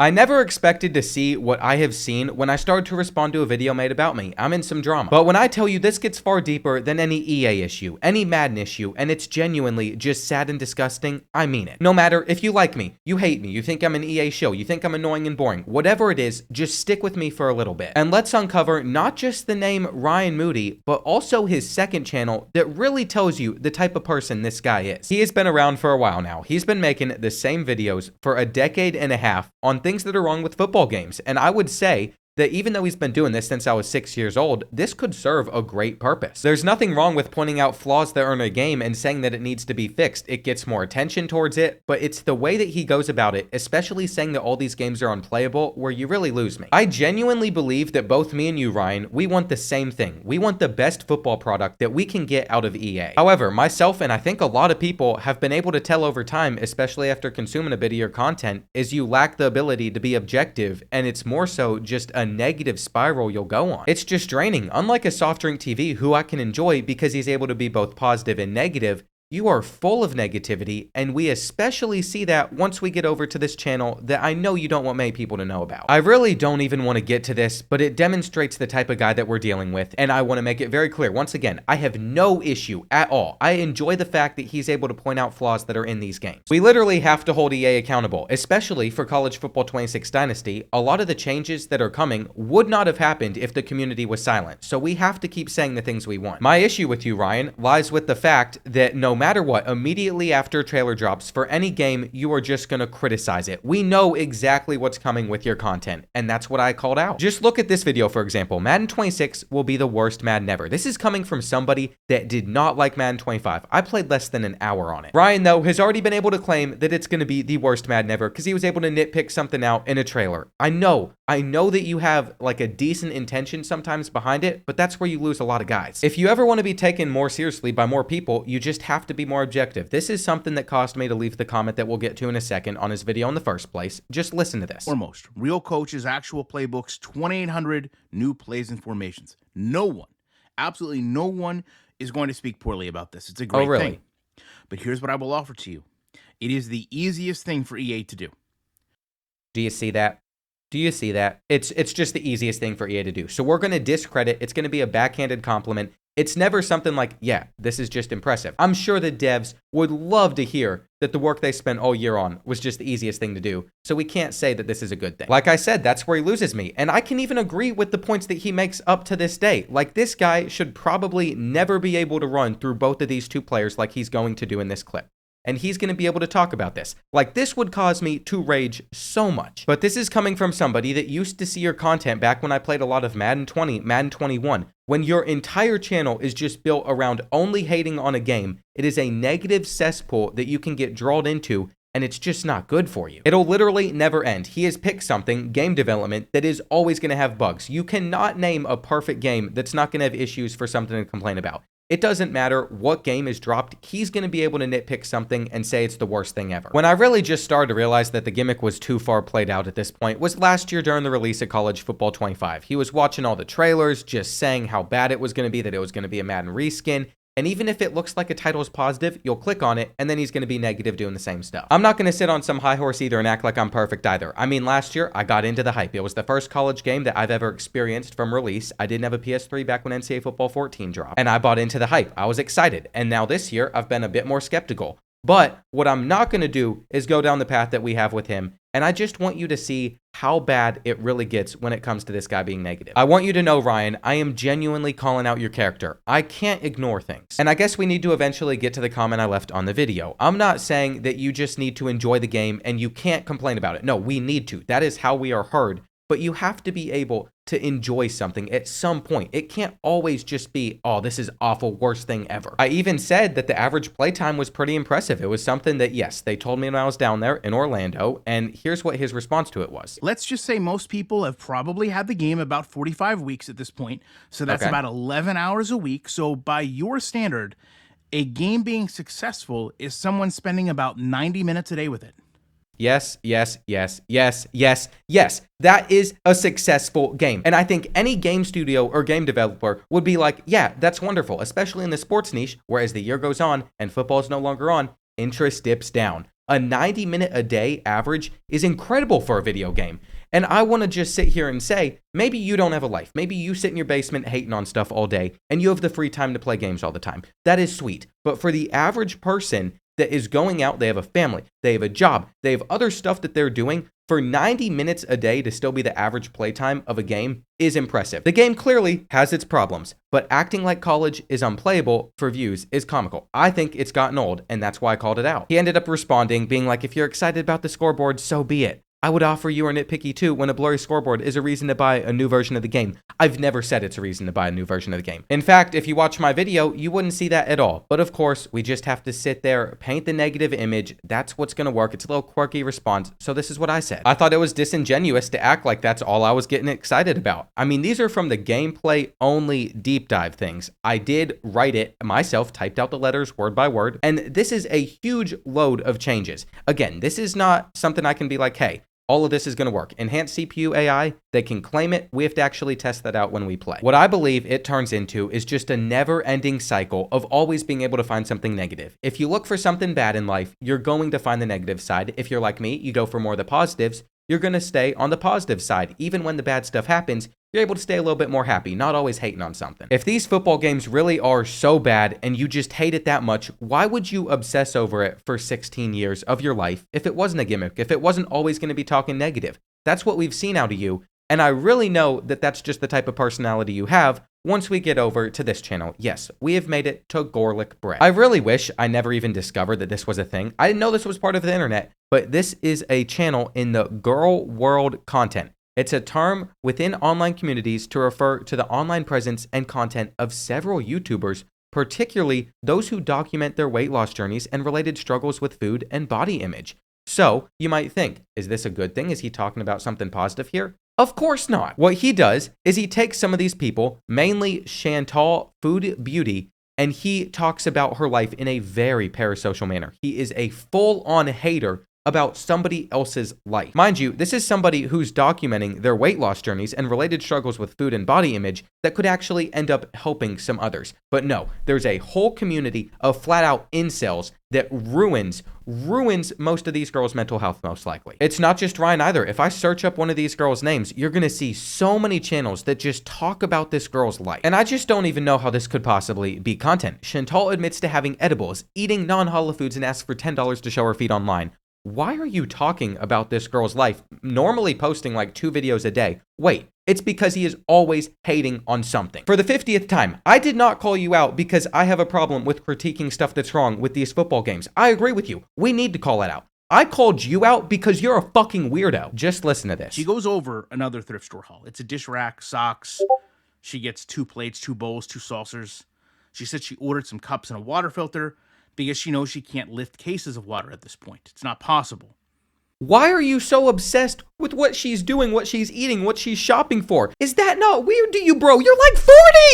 I never expected to see what I have seen when I started to respond to a video made about me. I'm in some drama. But when I tell you this gets far deeper than any EA issue, any Madden issue, and it's genuinely just sad and disgusting, I mean it. No matter if you like me, you hate me, you think I'm an EA show, you think I'm annoying and boring, whatever it is, just stick with me for a little bit. And let's uncover not just the name Ryan Moody, but also his second channel that really tells you the type of person this guy is. He has been around for a while now. He's been making the same videos for a decade and a half on things that are wrong with football games. And I would say that even though he's been doing this since I was 6 years old, this could serve a great purpose. There's nothing wrong with pointing out flaws that are in a game and saying that it needs to be fixed. It gets more attention towards it, but it's the way that he goes about it, especially saying that all these games are unplayable, where you really lose me. I genuinely believe that both me and you, Ryan, we want the same thing. We want the best football product that we can get out of EA. However, myself and I think a lot of people have been able to tell over time, especially after consuming a bit of your content, is you lack the ability to be objective, and it's more so just a negative spiral you'll go on. It's just draining. Unlike a soft drink TV, who I can enjoy because he's able to be both positive and negative, you are full of negativity, and we especially see that once we get over to this channel that I know you don't want many people to know about. I really don't even want to get to this, but it demonstrates the type of guy that we're dealing with, and I want to make it very clear. Once again, I have no issue at all. I enjoy the fact that he's able to point out flaws that are in these games. We literally have to hold EA accountable, especially for College Football 26 Dynasty. A lot of the changes that are coming would not have happened if the community was silent, so we have to keep saying the things we want. My issue with you, Ryan, lies with the fact that no matter what, immediately after a trailer drops for any game, you are just gonna criticize it. We know exactly what's coming with your content, and that's what I called out. Just look at this video, for example. Madden 26 will be the worst Madden ever. This is coming from somebody that did not like Madden 25. I played less than an hour on it. Ryan, though, has already been able to claim that it's gonna be the worst Madden ever because he was able to nitpick something out in a trailer. I know that you have like a decent intention sometimes behind it, but that's where you lose a lot of guys. If you ever want to be taken more seriously by more people, you just have to be more objective. This is something that caused me to leave the comment that we'll get to in a second on his video in the first place. Just listen to this. Foremost, real coaches, actual playbooks, 2,800 new plays and formations. No one, absolutely no one is going to speak poorly about this. It's a great thing. But here's what I will offer to you. It is the easiest thing for EA to do. Do you see that? Do you see that? It's just the easiest thing for EA to do. So we're going to discredit. It's going to be a backhanded compliment. It's never something like, yeah, this is just impressive. I'm sure the devs would love to hear that the work they spent all year on was just the easiest thing to do. So we can't say that this is a good thing. Like I said, that's where he loses me. And I can even agree with the points that he makes up to this day. Like, this guy should probably never be able to run through both of these two players like he's going to do in this clip. And he's going to be able to talk about this. Like, this would cause me to rage so much. But this is coming from somebody that used to see your content back when I played a lot of Madden 20, Madden 21. When your entire channel is just built around only hating on a game, it is a negative cesspool that you can get drawn into, and it's just not good for you. It'll literally never end. He has picked something, game development, that is always going to have bugs. You cannot name a perfect game that's not going to have issues for something to complain about. It doesn't matter what game is dropped, he's going to be able to nitpick something and say it's the worst thing ever. When I really just started to realize that the gimmick was too far played out at this point was last year during the release of College Football 25. He was watching all the trailers, just saying how bad it was going to be, that it was going to be a Madden reskin. And even if it looks like a title is positive, you'll click on it, and then he's going to be negative doing the same stuff. I'm not going to sit on some high horse either and act like I'm perfect either. I mean, last year, I got into the hype. It was the first college game that I've ever experienced from release. I didn't have a PS3 back when NCAA Football 14 dropped, and I bought into the hype. I was excited. And now this year, I've been a bit more skeptical. But what I'm not going to do is go down the path that we have with him. And I just want you to see how bad it really gets when it comes to this guy being negative. I want you to know, Ryan, I am genuinely calling out your character. I can't ignore things. And I guess we need to eventually get to the comment I left on the video. I'm not saying that you just need to enjoy the game and you can't complain about it. No, we need to. That is how we are heard. But you have to be able to enjoy something at some point. It can't always just be, oh, this is awful, worst thing ever. I even said that the average playtime was pretty impressive. It was something that, yes, they told me when I was down there in Orlando, and here's what his response to it was. Let's just say most people have probably had the game about 45 weeks at this point, so that's about 11 hours a week. So by your standard, a game being successful is someone spending about 90 minutes a day with it. Yes, yes, yes, yes, yes, yes. That is a successful game. And I think any game studio or game developer would be like, yeah, that's wonderful, especially in the sports niche, where as the year goes on and football is no longer on, interest dips down. A 90-minute a day average is incredible for a video game. And I want to just sit here and say, maybe you don't have a life. Maybe you sit in your basement hating on stuff all day and you have the free time to play games all the time. That is sweet. But for the average person that is going out, they have a family, they have a job, they have other stuff that they're doing, for 90 minutes a day to still be the average playtime of a game is impressive. The game clearly has its problems, but acting like college is unplayable for views is comical. I think it's gotten old, and that's why I called it out. He ended up responding, being like, if you're excited about the scoreboard, so be it. I would offer you are nitpicky too when a blurry scoreboard is a reason to buy a new version of the game. I've never said it's a reason to buy a new version of the game. In fact, if you watch my video, you wouldn't see that at all. But of course, we just have to sit there, paint the negative image. That's what's going to work. It's a little quirky response. So this is what I said. I thought it was disingenuous to act like that's all I was getting excited about. I mean, these are from the gameplay only deep dive things. I did write it myself, typed out the letters word by word. And this is a huge load of changes. Again, this is not something I can be like, hey, all of this is going to work. Enhanced CPU AI, they can claim it. We have to actually test that out when we play. What I believe it turns into is just a never-ending cycle of always being able to find something negative. If you look for something bad in life, you're going to find the negative side. If you're like me, you go for more of the positives, you're going to stay on the positive side. Even when the bad stuff happens, you're able to stay a little bit more happy, not always hating on something. If these football games really are so bad and you just hate it that much, why would you obsess over it for 16 years of your life if it wasn't a gimmick, if it wasn't always going to be talking negative? That's what we've seen out of you, and I really know that that's just the type of personality you have once we get over to this channel. Yes, we have made it to garlic bread. I really wish I never even discovered that this was a thing. I didn't know this was part of the internet, but this is a channel in the girl world content. It's a term within online communities to refer to the online presence and content of several YouTubers, particularly those who document their weight loss journeys and related struggles with food and body image. So you might think, is this a good thing? Is he talking about something positive here? Of course not. What he does is he takes some of these people, mainly Chantal Food Beauty, and he talks about her life in a very parasocial manner. He is a full-on hater about somebody else's life. Mind you, this is somebody who's documenting their weight loss journeys and related struggles with food and body image that could actually end up helping some others. But no, there's a whole community of flat out incels that ruins most of these girls' mental health, most likely. It's not just Ryan either. If I search up one of these girls' names, you're gonna see so many channels that just talk about this girl's life. And I just don't even know how this could possibly be content. Chantal admits to having edibles, eating non-halal foods, and asks for $10 to show her feed online. Why are you talking about this girl's life, normally posting like 2 videos a day? Wait, it's because he is always hating on something. For the 50th time, I did not call you out because I have a problem with critiquing stuff that's wrong with these football games. I agree with you. We need to call it out. I called you out because you're a fucking weirdo. Just listen to this. She goes over another thrift store haul. It's a dish rack, socks. She gets 2 plates, 2 bowls, 2 saucers. She said she ordered some cups and a water filter because she knows she can't lift cases of water at this point. It's not possible. Why are you so obsessed with what she's doing, what she's eating, what she's shopping for? Is that not weird to you, bro? You're like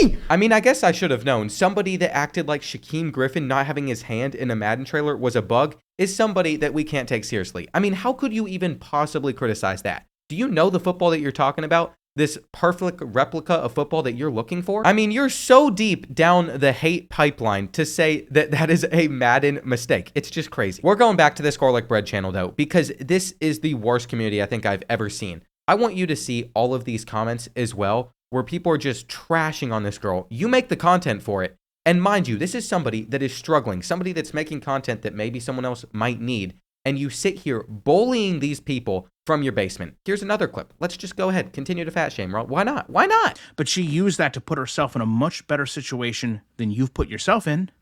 40! I mean, I guess I should have known. Somebody that acted like Shaquem Griffin not having his hand in a Madden trailer was a bug is somebody that we can't take seriously. I mean, how could you even possibly criticize that? Do you know the football that you're talking about? This perfect replica of football that you're looking for? I mean, you're so deep down the hate pipeline to say that that is a Madden mistake. It's just crazy. We're going back to this Garlic Bread channel though, because this is the worst community I think I've ever seen. I want you to see all of these comments as well, where people are just trashing on this girl. You make the content for it. And mind you, this is somebody that is struggling, somebody that's making content that maybe someone else might need. And you sit here bullying these people from your basement. Here's another clip. Let's just go ahead. Continue to fat shame, Ron. Why not? Why not? But she used that to put herself in a much better situation than you've put yourself in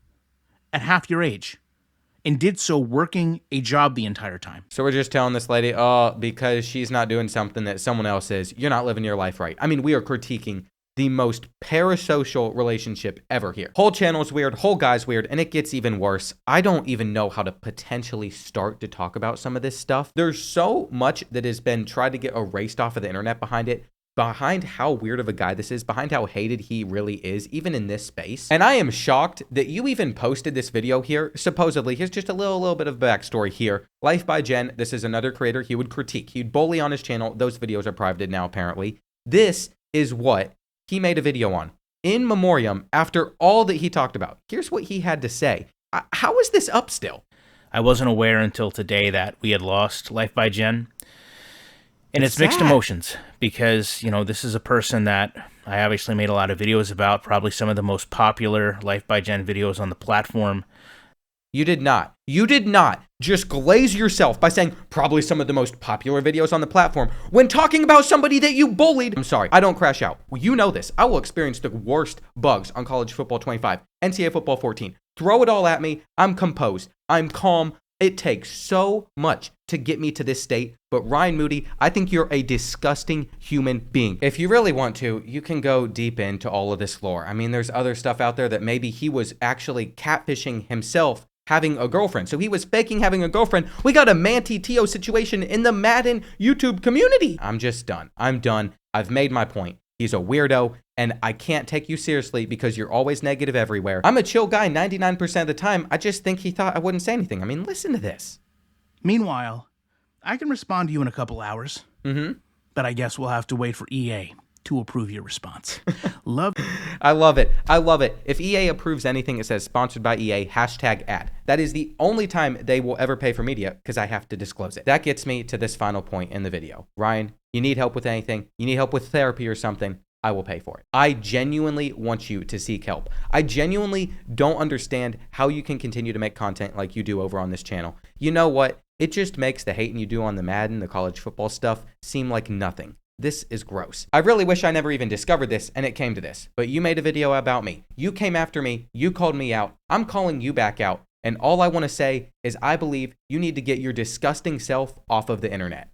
at half your age, and did so working a job the entire time. So we're just telling this lady, oh, because she's not doing something that someone else is, you're not living your life right. I mean, we are critiquing the most parasocial relationship ever here. Whole channel's weird, whole guy's weird, and it gets even worse. I don't even know how to potentially start to talk about some of this stuff. There's so much that has been tried to get erased off of the internet behind it, behind how weird of a guy this is, behind how hated he really is, even in this space. And I am shocked that you even posted this video here. Supposedly, here's just a little bit of backstory here. Life by Jen, this is another creator he would critique. He'd bully on his channel. Those videos are privated now, apparently. This is what he made a video on in memoriam after all that he talked about. Here's what he had to say. How is this up still? I wasn't aware until today that we had lost Life by Jen. And it's mixed sad. emotions because, this is a person that I obviously made a lot of videos about, probably some of the most popular Life by Jen videos on the platform. You did not just glaze yourself by saying probably some of the most popular videos on the platform when talking about somebody that you bullied. I'm sorry, I don't crash out. Well, you know this. I will experience the worst bugs on College Football 25, NCAA Football 14. Throw it all at me. I'm composed. I'm calm. It takes so much to get me to this state, but Ryan Moody, I think you're a disgusting human being. If you really want to, you can go deep into all of this lore. I mean, there's other stuff out there that maybe he was actually catfishing himself having a girlfriend. So he was faking having a girlfriend. We got a Manti Teo situation in the Madden YouTube community. I'm just done. I'm done. I've made my point. He's a weirdo, and I can't take you seriously because you're always negative everywhere. I'm a chill guy 99% of the time. I just think he thought I wouldn't say anything. I mean, listen to this. Meanwhile, I can respond to you in a couple hours. But I guess we'll have to wait for EA to approve your response. I love it. I love it. If EA approves anything, it says sponsored by EA, #ad. That is the only time they will ever pay for media because I have to disclose it. That gets me to this final point in the video. Ryan, you need help with anything? You need help with therapy or something? I will pay for it. I genuinely want you to seek help. I genuinely don't understand how you can continue to make content like you do over on this channel. You know what? It just makes the hating you do on the Madden, the college football stuff, seem like nothing. This is gross. I really wish I never even discovered this and it came to this, but you made a video about me. You came after me. You called me out. I'm calling you back out. And all I want to say is I believe you need to get your disgusting self off of the internet.